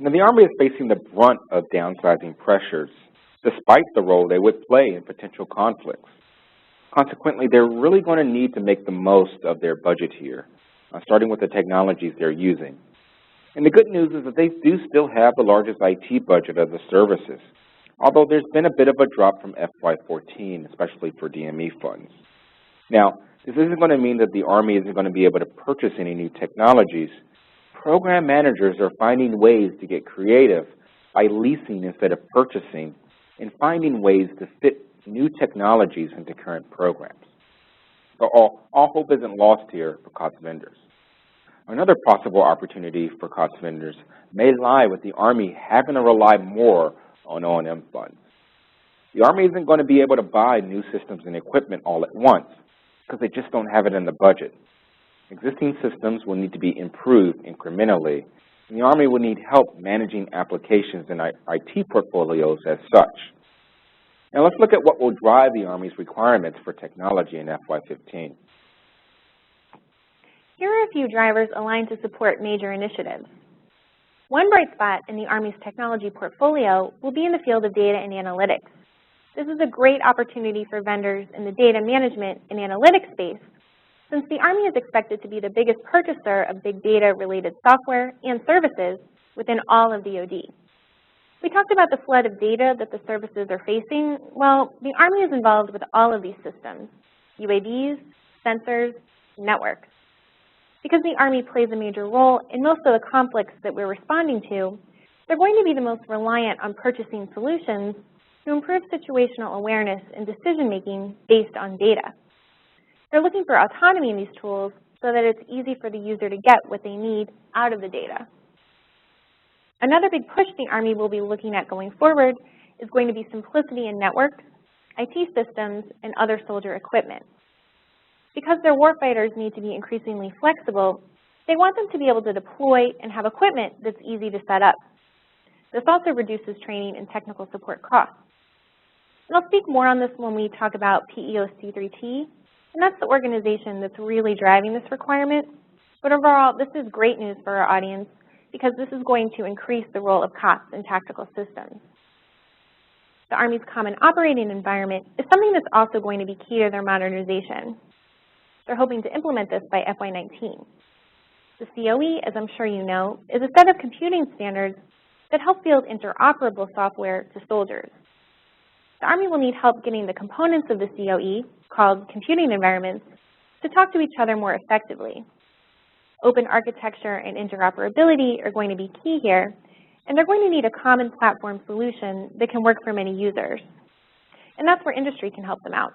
Now, the Army is facing the brunt of downsizing pressures, despite the role they would play in potential conflicts. Consequently, they're really going to need to make the most of their budget here, starting with the technologies they're using. And the good news is that they do still have the largest IT budget of the services, although there's been a bit of a drop from FY14, especially for DME funds. Now, this isn't going to mean that the Army isn't going to be able to purchase any new technologies. Program managers are finding ways to get creative by leasing instead of purchasing and finding ways to fit new technologies into current programs. So all hope isn't lost here for COTS vendors. Another possible opportunity for COTS vendors may lie with the Army having to rely more on O&M funds. The Army isn't going to be able to buy new systems and equipment all at once because they just don't have it in the budget. Existing systems will need to be improved incrementally, and the Army will need help managing applications and IT portfolios as such. Now let's look at what will drive the Army's requirements for technology in FY15. Here are a few drivers aligned to support major initiatives. One bright spot in the Army's technology portfolio will be in the field of data and analytics. This is a great opportunity for vendors in the data management and analytics space, since the Army is expected to be the biggest purchaser of big data-related software and services within all of DoD. We talked about the flood of data that the services are facing. Well, the Army is involved with all of these systems, UAVs, sensors, networks. Because the Army plays a major role in most of the conflicts that we're responding to, they're going to be the most reliant on purchasing solutions to improve situational awareness and decision-making based on data. They're looking for autonomy in these tools so that it's easy for the user to get what they need out of the data. Another big push the Army will be looking at going forward is going to be simplicity in networks, IT systems, and other soldier equipment. Because their warfighters need to be increasingly flexible, they want them to be able to deploy and have equipment that's easy to set up. This also reduces training and technical support costs. And I'll speak more on this when we talk about PEO C3T, and that's the organization that's really driving this requirement. But overall, this is great news for our audience because this is going to increase the role of COTS in tactical systems. The Army's Common Operating Environment is something that's also going to be key to their modernization. They're hoping to implement this by FY19. The COE, as I'm sure you know, is a set of computing standards that help build interoperable software to soldiers. The Army will need help getting the components of the COE, called computing environments, to talk to each other more effectively. Open architecture and interoperability are going to be key here, and they're going to need a common platform solution that can work for many users. And that's where industry can help them out.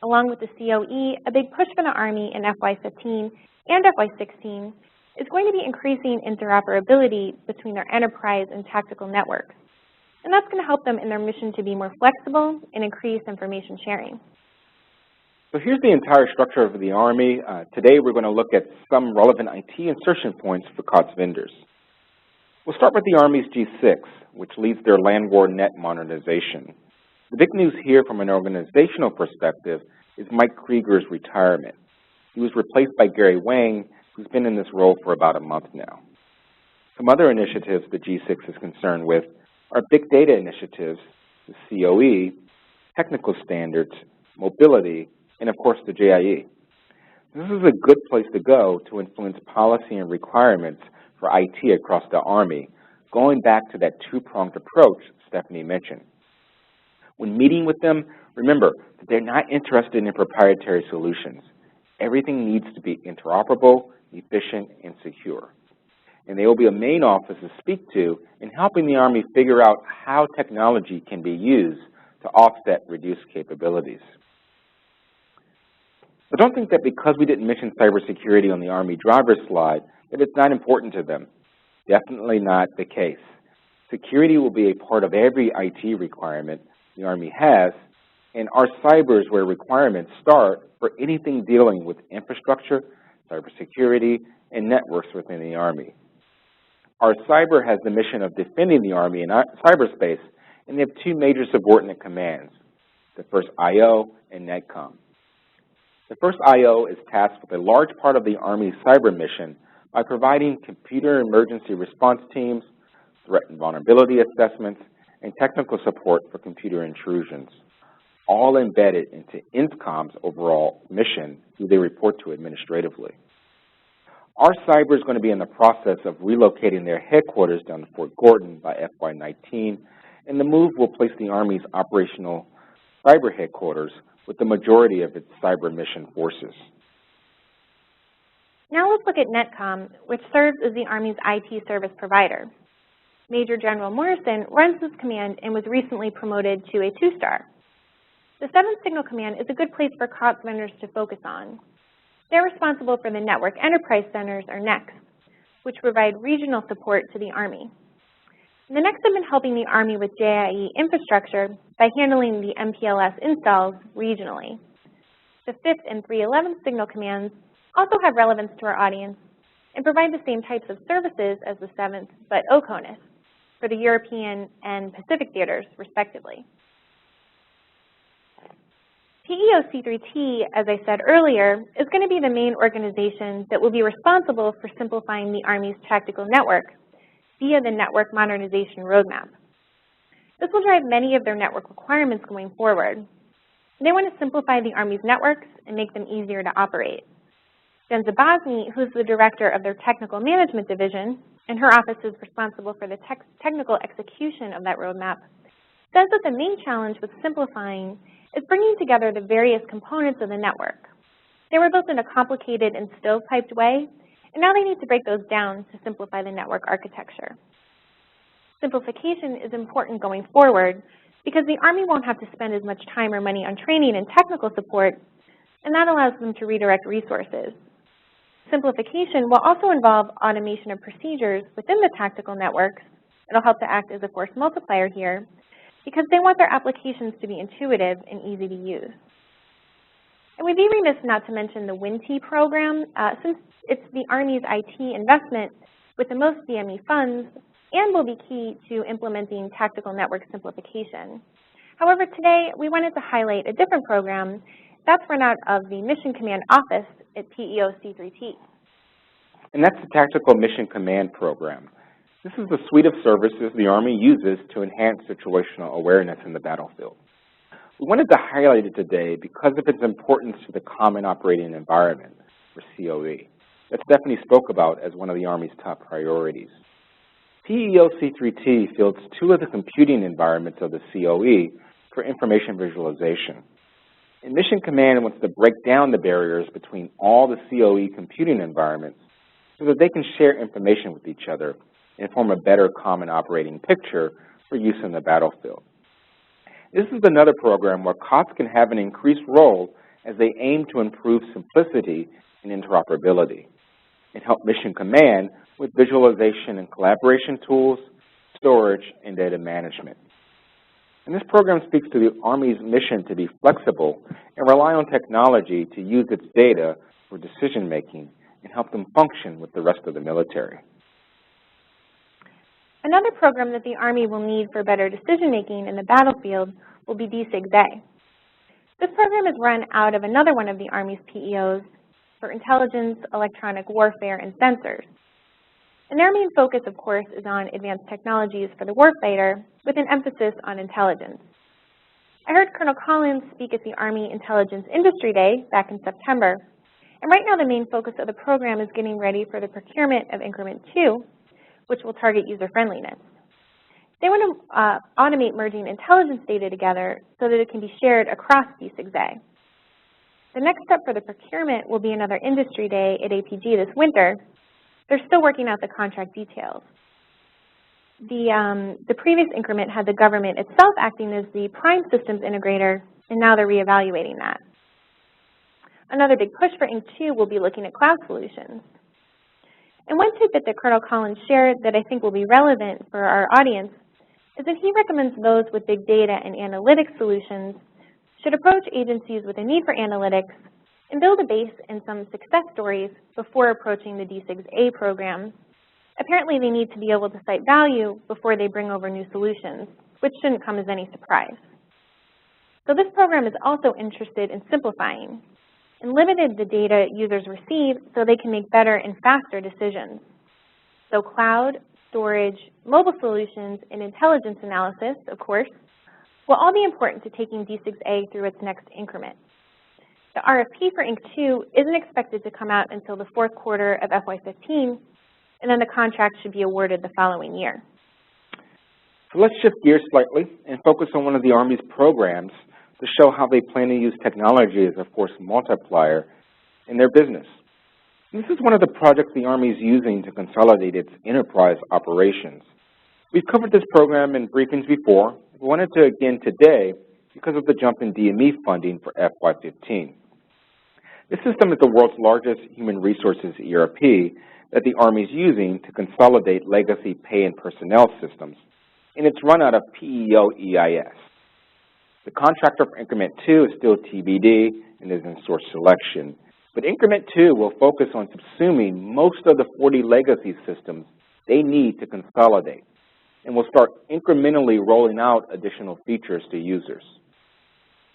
Along with the COE, a big push for the Army in FY15 and FY16 is going to be increasing interoperability between their enterprise and tactical networks. And that's going to help them in their mission to be more flexible and increase information sharing. So here's the entire structure of the Army. Today we're going to look at some relevant IT insertion points for COTS vendors. We'll start with the Army's G6, which leads their land war net modernization. The big news here from an organizational perspective is Mike Krieger's retirement. He was replaced by Gary Wang, who's been in this role for about a month now. Some other initiatives the G6 is concerned with are big data initiatives, the COE, technical standards, mobility, and of course the JIE. This is a good place to go to influence policy and requirements for IT across the Army, going back to that two-pronged approach Stephanie mentioned. When meeting with them, remember that they're not interested in proprietary solutions. Everything needs to be interoperable, efficient, and secure. And they will be a main office to speak to in helping the Army figure out how technology can be used to offset reduced capabilities. But don't think that because we didn't mention cybersecurity on the Army driver slide that it's not important to them. Definitely not the case. Security will be a part of every IT requirement the Army has, and our cyber is where requirements start for anything dealing with infrastructure, cybersecurity, and networks within the Army. Our cyber has the mission of defending the Army in cyberspace, and they have two major subordinate commands, the first IO and Netcom. The first IO is tasked with a large part of the Army's cyber mission by providing computer emergency response teams, threat and vulnerability assessments, and technical support for computer intrusions, all embedded into INSCOM's overall mission, who they report to administratively. Our cyber is going to be in the process of relocating their headquarters down to Fort Gordon by FY19, and the move will place the Army's operational cyber headquarters with the majority of its cyber mission forces. Now let's look at Netcom, which serves as the Army's IT service provider. Major General Morrison runs this command and was recently promoted to a 2-star. The 7th Signal Command is a good place for COTS vendors to focus on. They're responsible for the Network Enterprise Centers, or NECs, which provide regional support to the Army. The NECs have been helping the Army with JIE infrastructure by handling the MPLS installs regionally. The 5th and 311th Signal Commands also have relevance to our audience and provide the same types of services as the 7th, but OCONUS, for the European and Pacific theaters, respectively. PEO-C3T, as I said earlier, is going to be the main organization that will be responsible for simplifying the Army's tactical network via the Network Modernization Roadmap. This will drive many of their network requirements going forward. They want to simplify the Army's networks and make them easier to operate. Jen Zabosny, who's the director of their Technical Management Division, and her office is responsible for the technical execution of that roadmap, says that the main challenge with simplifying is bringing together the various components of the network. They were built in a complicated and stovepiped way, and now they need to break those down to simplify the network architecture. Simplification is important going forward because the Army won't have to spend as much time or money on training and technical support, and that allows them to redirect resources. Simplification will also involve automation of procedures within the tactical networks. It'll help to act as a force multiplier here, because they want their applications to be intuitive and easy to use. And we'd be remiss not to mention the WINT program, since it's the Army's IT investment with the most DME funds and will be key to implementing tactical network simplification. However, today we wanted to highlight a different program that's run out of the Mission Command Office at PEO-C3T. And that's the Tactical Mission Command Program. This is the suite of services the Army uses to enhance situational awareness in the battlefield. We wanted to highlight it today because of its importance to the Common Operating Environment, or COE, that Stephanie spoke about as one of the Army's top priorities. PEO-C3T fields 2 of the computing environments of the COE for information visualization. And Mission Command wants to break down the barriers between all the COE computing environments so that they can share information with each other and form a better common operating picture for use in the battlefield. This is another program where COTS can have an increased role as they aim to improve simplicity and interoperability and help Mission Command with visualization and collaboration tools, storage, and data management. And this program speaks to the Army's mission to be flexible and rely on technology to use its data for decision-making and help them function with the rest of the military. Another program that the Army will need for better decision-making in the battlefield will be D6A. This program is run out of another one of the Army's PEOs for intelligence, electronic warfare, and sensors. And their main focus, of course, is on advanced technologies for the warfighter with an emphasis on intelligence. I heard Colonel Collins speak at the Army Intelligence Industry Day back in September, and right now the main focus of the program is getting ready for the procurement of Increment 2, which will target user-friendliness. They want to automate merging intelligence data together so that it can be shared across D6A. The next step for the procurement will be another industry day at APG this winter. They're still working out the contract details. The previous increment had the government itself acting as the prime systems integrator, and now they're reevaluating that. Another big push for Inc. 2 will be looking at cloud solutions. And one tidbit that Colonel Collins shared that I think will be relevant for our audience is that he recommends those with big data and analytics solutions should approach agencies with a need for analytics and build a base and some success stories before approaching the D6A program. Apparently, they need to be able to cite value before they bring over new solutions, which shouldn't come as any surprise. So this program is also interested in simplifying and limited the data users receive so they can make better and faster decisions. So cloud, storage, mobile solutions, and intelligence analysis, of course, will all be important to taking D6A through its next increment. The RFP for Inc. 2 isn't expected to come out until the fourth quarter of FY15, and then the contract should be awarded the following year. So let's shift gears slightly and focus on one of the Army's programs to show how they plan to use technology as a force multiplier in their business. This is one of the projects the Army is using to consolidate its enterprise operations. We've covered this program in briefings before. We wanted to again today because of the jump in DME funding for FY15. This system is the world's largest human resources ERP that the Army is using to consolidate legacy pay and personnel systems, and it's run out of PEO EIS. The contractor for Increment 2 is still TBD and is in source selection, but Increment 2 will focus on subsuming most of the 40 legacy systems they need to consolidate, and will start incrementally rolling out additional features to users.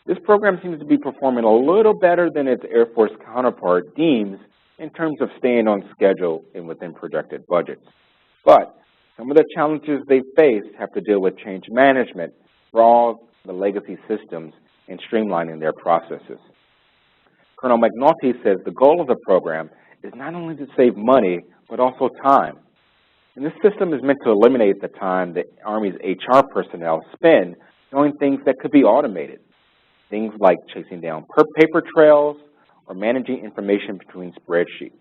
This program seems to be performing a little better than its Air Force counterpart deems in terms of staying on schedule and within projected budgets. But some of the challenges they face have to deal with change management for all the legacy systems and streamlining their processes. Colonel McNulty says the goal of the program is not only to save money, but also time. And this system is meant to eliminate the time that Army's HR personnel spend doing things that could be automated. Things like chasing down paper trails or managing information between spreadsheets.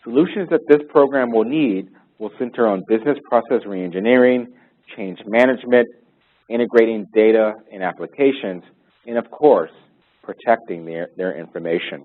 Solutions that this program will need will center on business process reengineering, change management, integrating data and applications, and of course, protecting their information.